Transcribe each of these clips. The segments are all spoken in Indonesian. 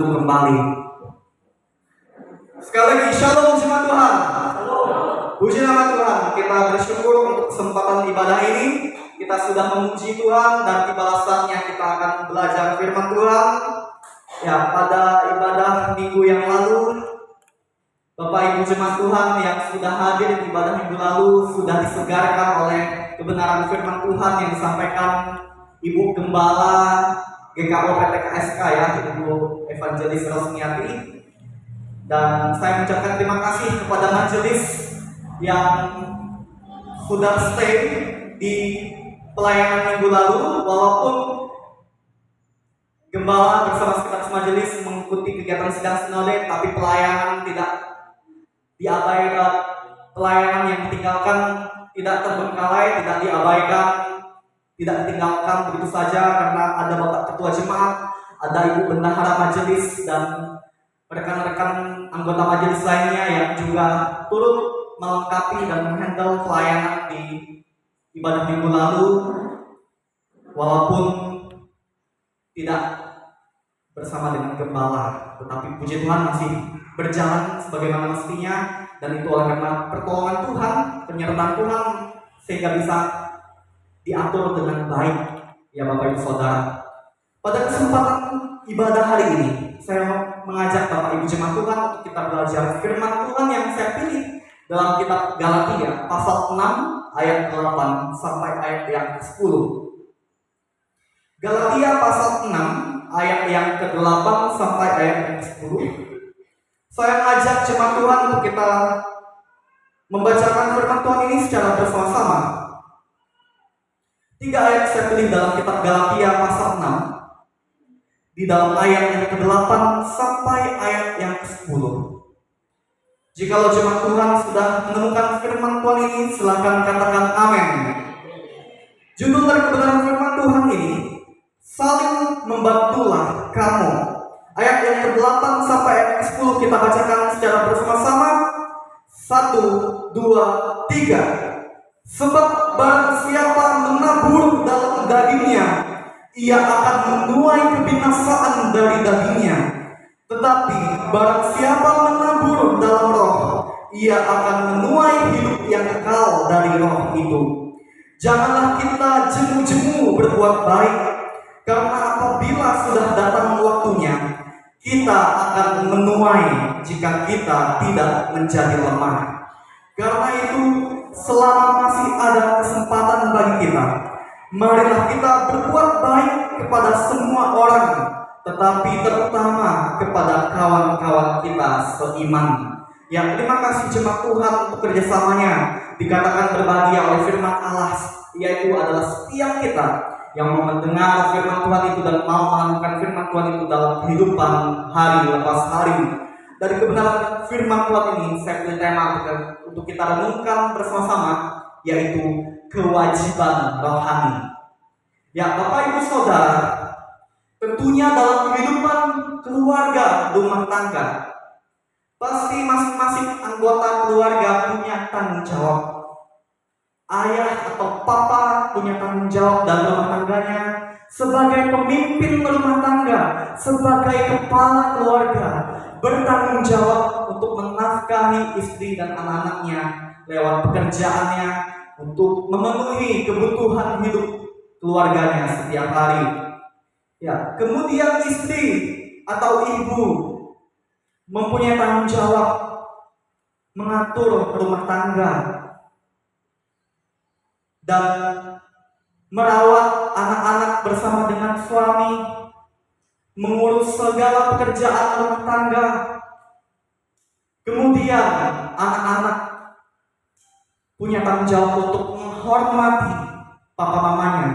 kembali. Sekali lagi, shalom jemaat Tuhan. Puji nama Tuhan. Kita bersyukur untuk kesempatan ibadah ini. Kita sudah memuji Tuhan dan tiba saatnya kita akan belajar firman Tuhan. Ya, pada ibadah minggu yang lalu, Bapak Ibu jemaat Tuhan yang sudah hadir di ibadah minggu lalu sudah disegarkan oleh kebenaran firman Tuhan yang disampaikan Ibu Gembala GKO PTKSK ya, Ibu Evangelis Rosniati. Dan saya mengucapkan terima kasih kepada majelis yang sudah stay di pelayanan minggu lalu, walaupun Gembala bersama sekretaris majelis mengikuti kegiatan sidang sinode, tapi pelayanan tidak diabaikan, pelayanan yang ditinggalkan tidak terbengkalai, tidak diabaikan, tidak ditinggalkan begitu saja karena ada Bapak Ketua Jemaat, ada Ibu Bendahara Majelis dan rekan-rekan anggota majelis lainnya yang juga turut melengkapi dan menghandle pelayanan di ibadah minggu lalu, walaupun tidak bersama dengan gembala, tetapi puji Tuhan masih berjalan sebagaimana mestinya, dan itu oleh karena pertolongan Tuhan, penyertaan Tuhan, sehingga bisa diatur dengan baik ya Bapak Ibu Saudara. Pada kesempatan ibadah hari ini, saya mengajak Bapak Ibu jemaat Tuhan untuk kita belajar firman Tuhan yang saya pilih dalam kitab Galatia pasal 6 ayat 8 sampai ayat yang 10. Galatia pasal 6 ayat yang ke-8 sampai ayat yang ke-10. Saya mengajak jemaat Tuhan untuk kita membacakan firman Tuhan ini secara bersama-sama. 3 ayat saya pilih dalam kitab Galatia pasal 6, di dalam ayat yang ke-8 sampai ayat yang ke-10. Jikalau jemaat Tuhan sudah menemukan firman Tuhan ini, silakan katakan amin. Judul dari kebenaran firman Tuhan ini, saling membantulah kamu. Ayat yang ke-8 sampai ayat ke-10 kita bacakan secara bersama-sama. 1, 2, 3. Sebab barang siapa menabur dalam dagingnya, ia akan menuai kebinasaan dari dagingnya. Tetapi barang siapa menabur dalam roh, ia akan menuai hidup yang kekal dari roh itu. Janganlah kita jemu-jemu berbuat baik, karena apabila sudah datang waktunya, kita akan menuai jika kita tidak menjadi lemah. Karena itu, selama masih ada kesempatan bagi kita, marilah kita berbuat baik kepada semua orang, tetapi terutama kepada kawan-kawan kita seiman. Yang terima kasih jemaat Tuhan untuk kerjasamanya. Dikatakan berbahagia oleh firman Allah, yaitu adalah setiap kita yang mau mendengar firman Tuhan itu dan mau melakukan firman Tuhan itu dalam kehidupan hari lepas hari. Dari kebenaran firman Tuhan ini, saya pilih tema untuk kita renungkan bersama-sama, yaitu kewajiban rohani. Ya Bapak Ibu Saudara, tentunya dalam kehidupan keluarga rumah tangga, pasti masing-masing anggota keluarga punya tanggung jawab. Ayah atau papa punya tanggung jawab dalam rumah tangganya, sebagai pemimpin rumah tangga, sebagai kepala keluarga, bertanggung jawab untuk menafkahi istri dan anak-anaknya lewat pekerjaannya, untuk memenuhi kebutuhan hidup keluarganya setiap hari. Ya, kemudian istri atau ibu mempunyai tanggung jawab mengatur rumah tangga dan merawat anak-anak bersama dengan suami, mengurus segala pekerjaan rumah tangga. Kemudian anak-anak punya tanggung jawab untuk menghormati papa mamanya,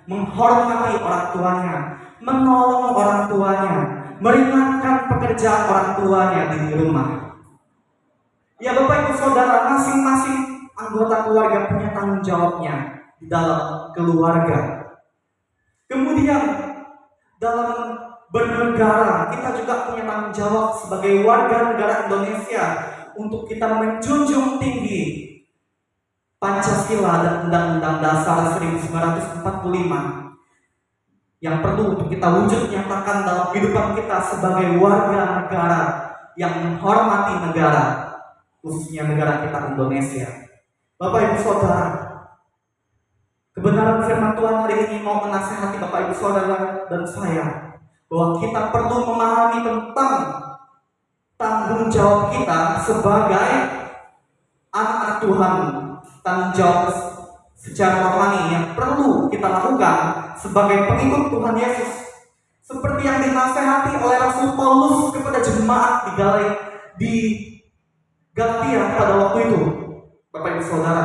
menghormati orang tuanya, menolong orang tuanya, meringankan pekerjaan orang tuanya di rumah. Ya Bapak Ibu Saudara, masing-masing anggota keluarga punya tanggung jawabnya di dalam keluarga. Kemudian dalam bernegara, kita juga punya tanggung jawab sebagai warga negara Indonesia untuk kita menjunjung tinggi Pancasila dan Undang-Undang Dasar 1945. yang perlu untuk kita wujud nyatakan dalam kehidupan kita sebagai warga negara yang menghormati negara, khususnya negara kita Indonesia. Bapak Ibu Saudara, kebenaran firman Tuhan hari ini mau menasihati Bapak Ibu Saudara dan saya bahwa kita perlu memahami tentang tanggung jawab kita sebagai anak Tuhan, tanggung jawab secara rohani yang perlu kita lakukan sebagai pengikut Tuhan Yesus, seperti yang dinasehati oleh Rasul Paulus kepada jemaat di Galatia pada waktu itu, Bapak Ibu Saudara,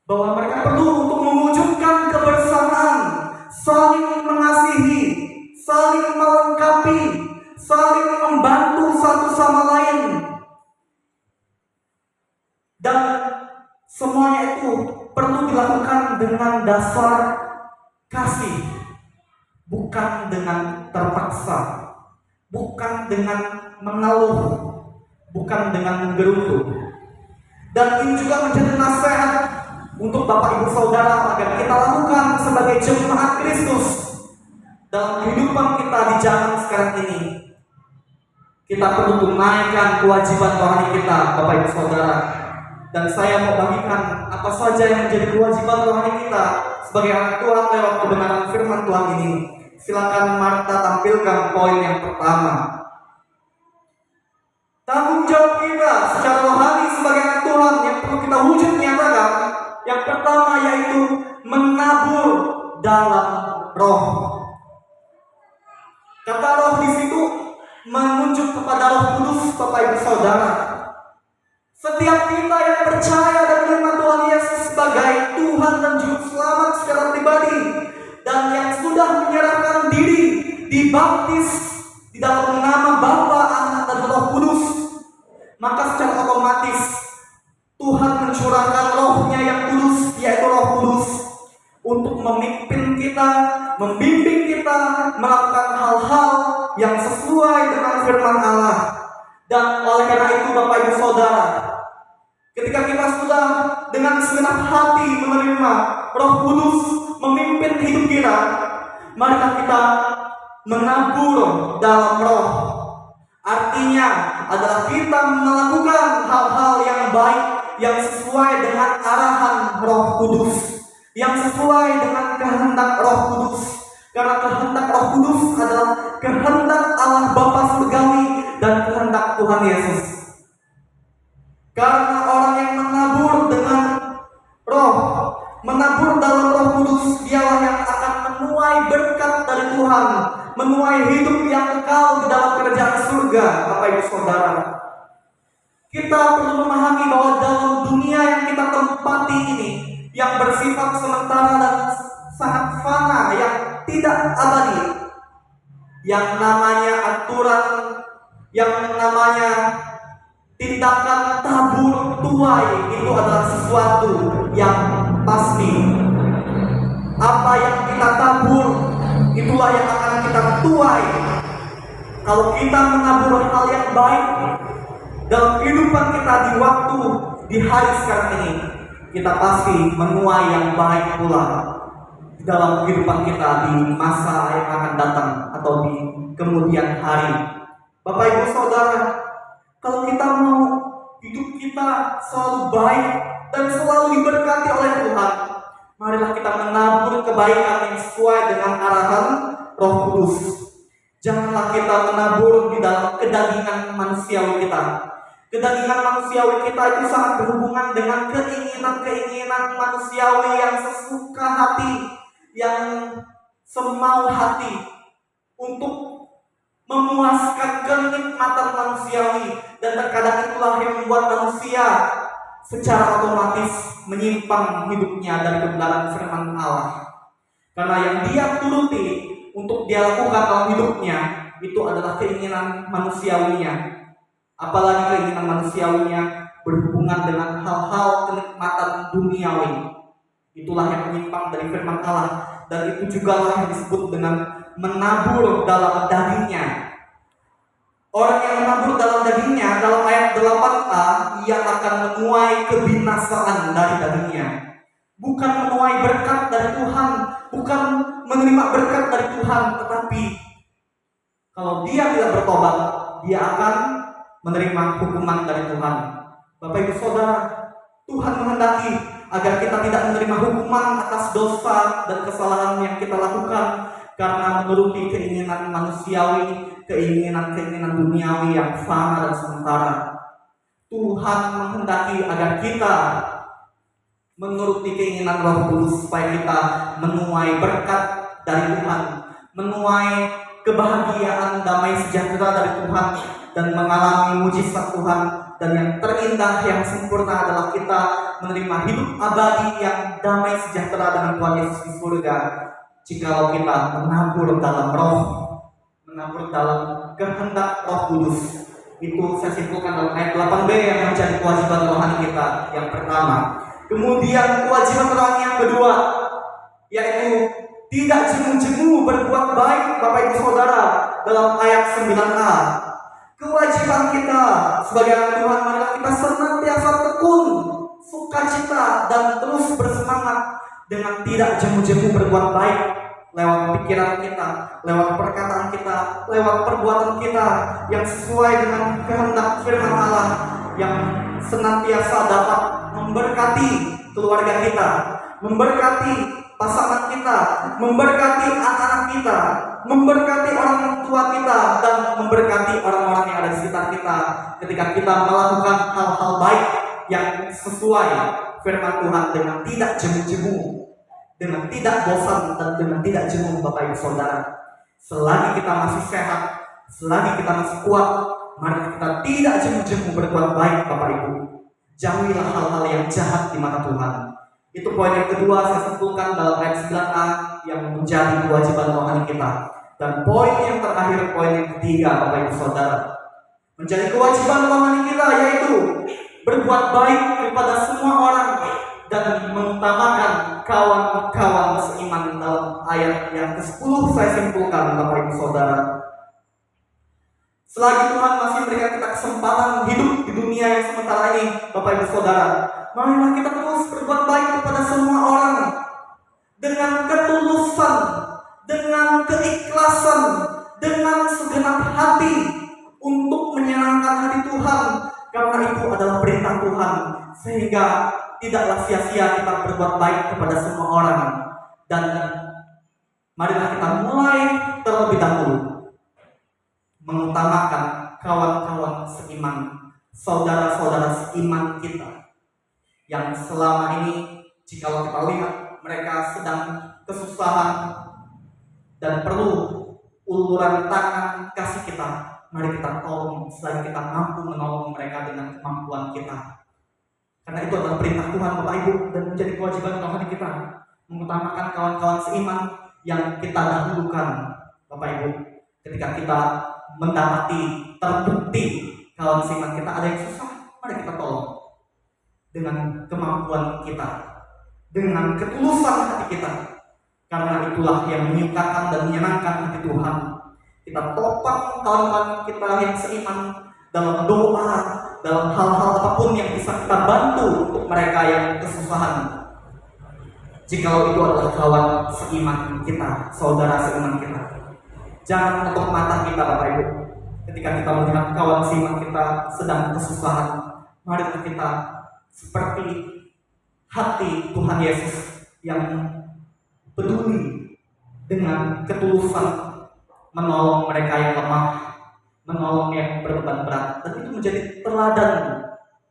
bahwa mereka perlu untuk mewujudkan kebersamaan, saling mengasihi, saling melengkapi, saling membantu satu sama lain, dan semuanya itu perlu dilakukan dengan dasar kasih, bukan dengan terpaksa, bukan dengan mengeluh, bukan dengan menggerutu. Dan ini juga menjadi nasihat untuk Bapak Ibu Saudara agar kita lakukan sebagai jemaat Kristus dalam kehidupan kita di zaman sekarang ini. Kita perlu tunaikan kewajiban rohani kita, Bapak Ibu Saudara. Dan saya mau bagikan apa saja yang menjadi kewajiban rohani kita sebagai anak Tuhan lewat kebenaran firman Tuhan ini. Silakan Marta tampilkan poin yang pertama. Tanggung jawab kita secara rohani sebagai anak Tuhan yang perlu kita wujud nyatakan. Yang pertama yaitu menabur dalam roh. Kata roh di situ menunjuk kepada Roh Kudus, Bapak Ibu Saudara. Setiap kita yang percaya dan menerima Tuhan Yesus sebagai Tuhan dan Juru Selamat secara pribadi, dan yang sudah menyerahkan diri dibaptis di dalam nama Bapa, Anak, dan Roh Kudus, maka secara otomatis Tuhan mencurahkan Roh-Nya yang kudus, yaitu Roh Kudus, untuk memimpin kita, membimbing kita melakukan hal-hal yang sesuai dengan firman Allah. Dan oleh karena itu Bapak Ibu Saudara, ketika kita sudah dengan segenap hati menerima Roh Kudus memimpin hidup kita, mari kita menabur dalam roh. Artinya adalah kita melakukan hal-hal yang baik, yang sesuai dengan arahan Roh Kudus, yang sesuai dengan kehendak Roh Kudus. Karena kehendak Roh Kudus adalah kehendak Allah Bapa Surgawi dan kehendak Tuhan Yesus. Karena orang yang menabur dengan roh, menabur dalam Roh Kudus, dialah yang akan menuai berkat dari Tuhan, menuai hidup yang kekal di dalam kerajaan surga, Bapak Ibu Saudara. Kita perlu memahami bahwa dalam dunia yang kita tempati ini, yang bersifat sementara dan sangat fana, yang tidak abadi, yang namanya aturan, yang namanya tindakan tabur tuai, itu adalah sesuatu yang pasti. Apa yang kita tabur, itulah yang akan kita tuai. Kalau kita menabur hal yang baik dalam kehidupan kita di hari sekarang ini, kita pasti menuai yang baik pula di dalam kehidupan kita di masa yang akan datang atau di kemudian hari. Bapak Ibu Saudara, kalau kita mau hidup kita selalu baik dan selalu diberkati oleh Tuhan, marilah kita menabur kebaikan yang sesuai dengan arahan Roh Kudus. Janganlah kita menabur di dalam kedagingan manusiawi kita. Kedagingan manusiawi kita itu sangat berhubungan dengan keinginan-keinginan manusiawi yang sesuka hati, yang semau hati untuk memuaskan kenikmatan manusiawi, dan terkadang itulah yang membuat manusia secara otomatis menyimpang hidupnya dari kebenaran firman Allah. Karena yang dia turuti untuk dia lakukan dalam hidupnya itu adalah keinginan manusiawinya. Apalagi keinginan manusiawinya berhubungan dengan hal-hal kenikmatan duniawi. Itulah yang menyimpang dari firman Allah, dan itu juga lah yang disebut dengan menabur dalam dagingnya. Orang yang menabur dalam dagingnya, dalam ayat 8a, ia akan menuai kebinasaan dari dagingnya. Bukan menuai berkat dari Tuhan, bukan menerima berkat dari Tuhan, tetapi kalau dia tidak bertobat, dia akan menerima hukuman dari Tuhan. Bapak Ibu Saudara, Tuhan menghendaki agar kita tidak menerima hukuman atas dosa dan kesalahan yang kita lakukan karena menuruti keinginan manusiawi, keinginan duniawi yang fana dan sementara. Tuhan menghendaki agar kita menuruti keinginan Roh Kudus supaya kita menuai berkat dari Tuhan, menuai kebahagiaan, damai sejahtera dari Tuhan, dan mengalami mujizat Tuhan. Dan yang terindah, yang sempurna adalah kita menerima hidup abadi yang damai sejahtera dengan Tuhan Yesus di surga. Jikalau kita menabur dalam Roh, menabur dalam kehendak Roh Kudus. Itu saya simpulkan dalam ayat 8b yang menjadi kewajiban rohani kita yang pertama. Kemudian kewajiban rohani yang kedua, yaitu tidak jemu-jemu berbuat baik, Bapak Ibu Saudara, dalam ayat 9a. Kewajiban kita sebagai anak Tuhan, marilah kita senantiasa tekun, sukacita, dan terus bersemangat dengan tidak jemu-jemu berbuat baik lewat pikiran kita, lewat perkataan kita, lewat perbuatan kita yang sesuai dengan kehendak firman Allah, yang senantiasa dapat memberkati keluarga kita, memberkati pasangan kita, memberkati anak-anak kita, memberkati orang tua kita, dan memberkati orang-orang yang ada di sekitar kita ketika kita melakukan hal-hal baik yang sesuai firman Tuhan dengan tidak jemu-jemu, dengan tidak bosan, dan dengan tidak jemu. Bapak Ibu Saudara, selagi kita masih sehat, selagi kita masih kuat, mari kita tidak jemu-jemu berbuat baik. Bapak Ibu, jauhilah hal-hal yang jahat di mata Tuhan. Itu poin yang kedua saya simpulkan dalam ayat 9a yang menjadi kewajiban rohani kita. Dan poin yang terakhir, poin yang ketiga, Bapak Ibu Saudara, menjadi kewajiban rohani kita yaitu berbuat baik kepada semua orang dan mengutamakan kawan-kawan seiman. Dalam ayat yang ke-10 saya simpulkan, Bapak Ibu Saudara, selagi Tuhan masih memberikan kita kesempatan hidup di dunia yang sementara ini, Bapak Ibu Saudara, marilah kita terus berbuat baik kepada semua orang dengan ketulusan, dengan keikhlasan, dengan segenap hati untuk menyenangkan hati Tuhan, karena itu adalah perintah Tuhan, sehingga tidaklah sia-sia kita berbuat baik kepada semua orang. Dan marilah kita mulai terlebih dahulu mengutamakan kawan-kawan seiman, saudara-saudara seiman kita yang selama ini, jikalau kita lihat mereka sedang kesusahan dan perlu uluran tangan kasih kita, mari kita tolong selagi kita mampu menolong mereka dengan kemampuan kita. Karena itu adalah perintah Tuhan, Bapak Ibu, dan menjadi kewajiban rohani kita mengutamakan kawan-kawan seiman yang kita dahulukan. Bapak Ibu, ketika kita mendapati terbukti kawan seiman kita ada yang susah, mari kita tolong dengan kemampuan kita, dengan ketulusan hati kita, karena itulah yang menyukakan dan menyenangkan hati Tuhan. Kita topang kawan-kawan kita yang seiman dalam doa, dalam hal-hal apapun yang bisa kita bantu untuk mereka yang kesusahan. Jikalau itu adalah kawan seiman kita, saudara seiman kita, jangan menutup mata kita, Bapak Ibu. Ketika kita melihat kawan seiman kita sedang kesusahan, mari kita seperti hati Tuhan Yesus yang peduli dengan ketulusan menolong mereka yang lemah, menolong yang berbeban berat, dan itu menjadi teladan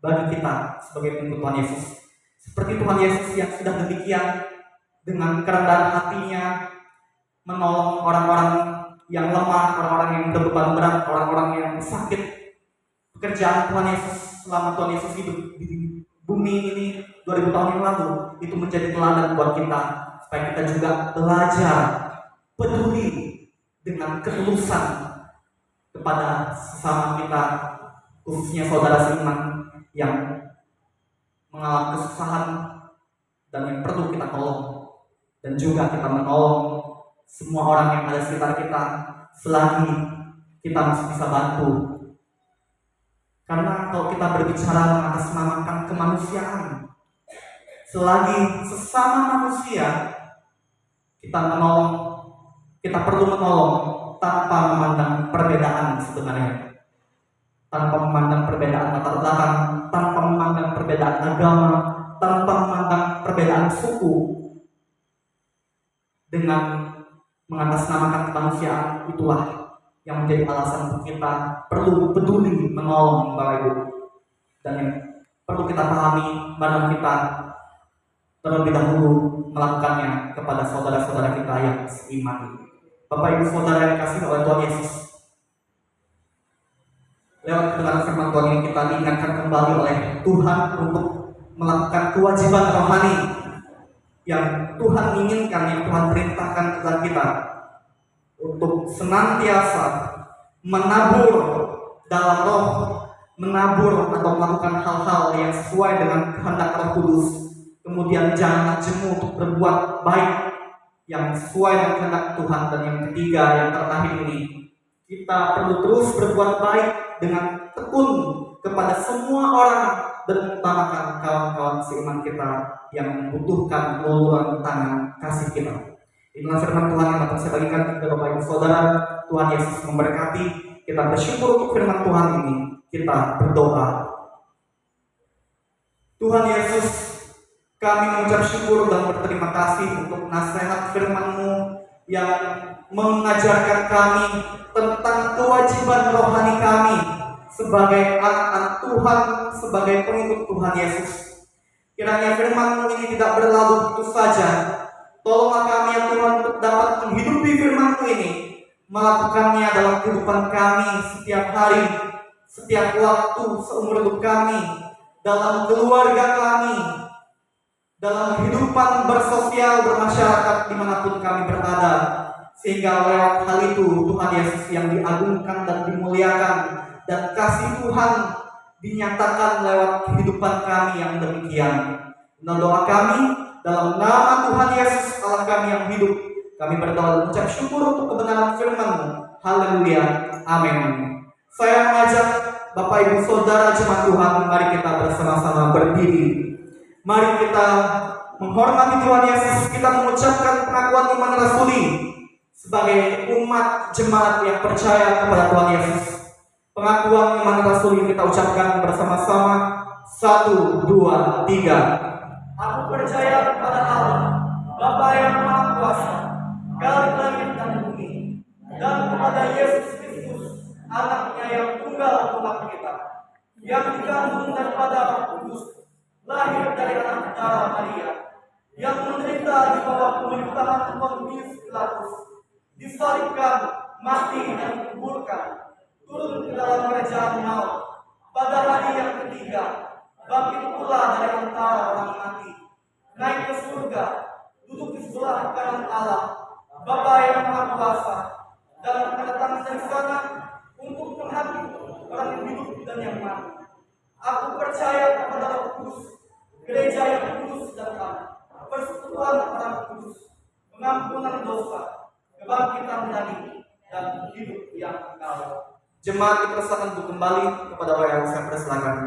bagi kita sebagai pengikut Tuhan Yesus. Seperti Tuhan Yesus yang sudah demikian dengan kerendahan hatinya menolong orang-orang yang lemah, orang-orang yang berbeban berat, orang-orang yang sakit. Pekerjaan Tuhan Yesus selama Tuhan Yesus hidup di bumi ini 2000 tahun yang lalu, itu menjadi teladan buat kita, supaya kita juga belajar peduli dengan ketulusan kepada sesama kita, khususnya saudara seiman yang mengalami kesusahan dan yang perlu kita tolong, dan juga kita menolong semua orang yang ada di sekitar kita selagi kita masih bisa bantu. Karena kalau kita berbicara mengatasnamakan kemanusiaan, selagi sesama manusia kita menolong, kita perlu menolong tanpa memandang perbedaan sebenarnya, tanpa memandang perbedaan latar belakang, tanpa memandang perbedaan agama, tanpa memandang perbedaan suku. Dengan mengatasnamakan kemanusiaan, itulah yang menjadi alasan untuk kita perlu peduli menolong Bapak Ibu. Dan yang perlu kita pahami, bahwa kita terlebih dahulu melakukannya kepada saudara-saudara kita yang seiman. Bapak Ibu Saudara yang dikasihi oleh Tuhan Yesus, lewat kebenaran firman Tuhan ini kita diingatkan kembali oleh Tuhan untuk melakukan kewajiban rohani yang Tuhan inginkan, yang Tuhan perintahkan kepada kita untuk senantiasa menabur dalam roh, menabur atau melakukan hal-hal yang sesuai dengan kehendak Roh Kudus. Kemudian jangan jemu untuk berbuat baik yang sesuai dengan kehendak Tuhan. Dan yang ketiga, yang terakhir ini, kita perlu terus berbuat baik dengan tekun kepada semua orang dan mengutamakan kawan-kawan seiman kita yang membutuhkan uluran tangan kasih kita. Inilah firman Tuhan yang dapat saya bagikan kepada Bapak Ibu Saudara. Tuhan Yesus memberkati. Kita bersyukur untuk firman Tuhan ini. Kita berdoa. Tuhan Yesus, kami mengucap syukur dan berterima kasih untuk nasihat firman-Mu yang mengajarkan kami tentang kewajiban rohani kami sebagai anak-anak Tuhan, sebagai pengikut Tuhan Yesus. Kiranya firman-Mu ini tidak berlalu begitu saja. Tolonglah kami ya Tuhan untuk dapat menghidupi firman-Mu ini, melakukannya dalam kehidupan kami setiap hari, setiap waktu seumur hidup kami, dalam keluarga kami, dalam kehidupan bersosial, bermasyarakat dimanapun kami berada. Sehingga lewat hal itu Tuhan Yesus yang diagungkan dan dimuliakan, dan kasih Tuhan dinyatakan lewat kehidupan kami yang demikian. Dalam doa kami, dalam nama Tuhan Yesus Allah kami yang hidup, kami berdoa dan mengucap syukur untuk kebenaran firman-Mu. Haleluya, amin. Saya mengajak Bapak Ibu Saudara jemaat Tuhan, mari kita bersama-sama berdiri. Mari kita menghormati Tuhan Yesus. Kita mengucapkan pengakuan iman rasuli sebagai umat jemaat yang percaya kepada Tuhan Yesus. Pengakuan iman rasuli kita ucapkan bersama-sama. 1, 2, 3. Aku percaya kepada Allah, Bapa yang Maha Kuasa, Kali langit dan bumi, dan kepada Yesus Kristus, Anaknya yang tunggal Tuhan kita, yang dikandung daripada Roh Kudus, lahir dari anak darah Maria, yang menderita di bawah pemerintahan Pontius Pilatus, disalibkan, mati dan dikuburkan, turun ke dalam kerajaan maut, pada hari yang ketiga bangkit pula dari antara orang mati, naik ke surga, duduk di sebelah kanan Allah, Bapa yang Maha Kuasa, dan akan datang dari sana untuk menghakimi orang yang hidup dan yang mati. Aku percaya kepada Roh Kudus, gereja yang kudus dan damai, persekutuan orang kudus, pengampunan dosa, kebangkitan dari dan hidup yang kekal. Jemaat dipersilakan untuk kembali kepada wayang saya persilakan.